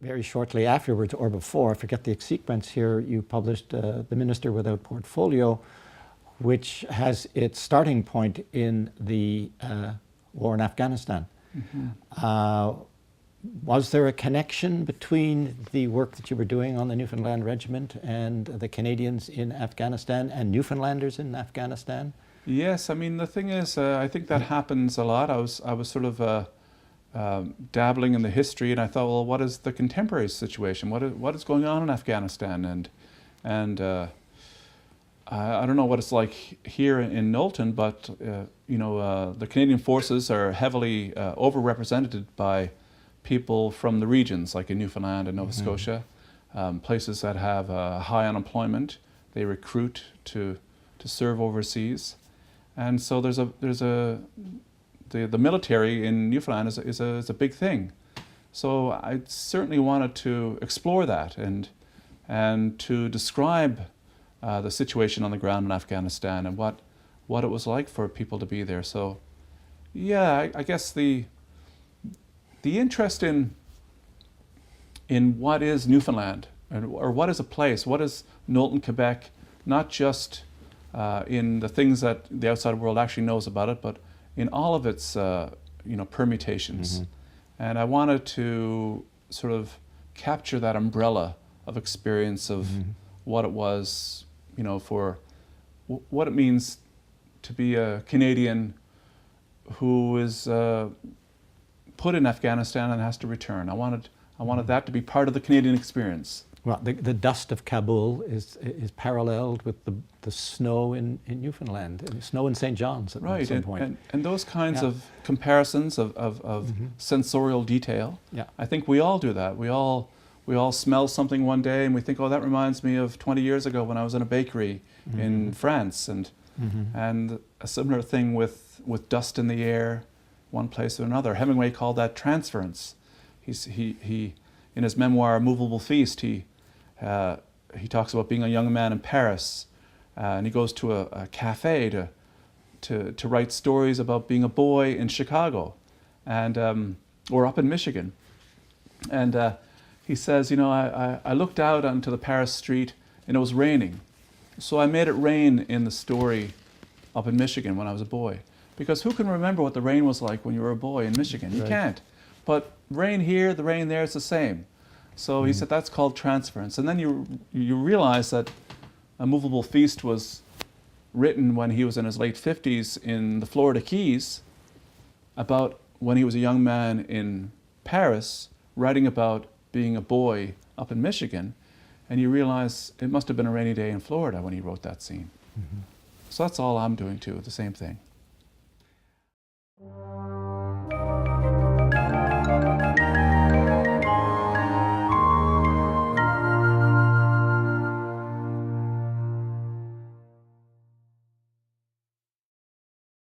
very shortly afterwards or before, I forget the sequence here, you published The Minister Without Portfolio, which has its starting point in the war in Afghanistan. Was there a connection between the work that you were doing on the Newfoundland Regiment and the Canadians in Afghanistan and Newfoundlanders in Afghanistan? Yes, I mean, the thing is, I think that happens a lot. I was sort of dabbling in the history, and I thought, well, what is the contemporary situation? What is going on in Afghanistan? And I don't know what it's like here in Knowlton, but the Canadian forces are heavily overrepresented by people from the regions, like in Newfoundland and Nova Scotia, places that have high unemployment. They recruit to serve overseas, and so the military in Newfoundland is a big thing. So I certainly wanted to explore that and to describe the situation on the ground in Afghanistan and what it was like for people to be there. So yeah, I guess the interest in what is Newfoundland, or what is a place, what is Knowlton, Quebec, not just in the things that the outside world actually knows about it, but in all of its permutations. And I wanted to sort of capture that umbrella of experience of what it was, for what it means to be a Canadian who is put in Afghanistan and has to return. I wanted that to be part of the Canadian experience. Well, the dust of Kabul is paralleled with the snow in Newfoundland, and snow in St. John's at some point. And those kinds of comparisons of sensorial detail, I think we all do that. We all smell something one day and we think, oh, that reminds me of 20 years ago when I was in a bakery in France, and a similar thing with dust in the air, one place or another. Hemingway called that transference. He in his memoir A Movable Feast, he talks about being a young man in Paris, and he goes to a cafe to write stories about being a boy in Chicago, and or up in Michigan. And he says, I looked out onto the Paris street and it was raining, so I made it rain in the story up in Michigan when I was a boy. Because who can remember what the rain was like when you were a boy in Michigan? You can't. But rain here, the rain there, it's the same. So he said that's called transference. And then you realize that A Movable Feast was written when he was in his late 50s in the Florida Keys, about when he was a young man in Paris, writing about being a boy up in Michigan. And you realize it must have been a rainy day in Florida when he wrote that scene. So that's all I'm doing too, the same thing.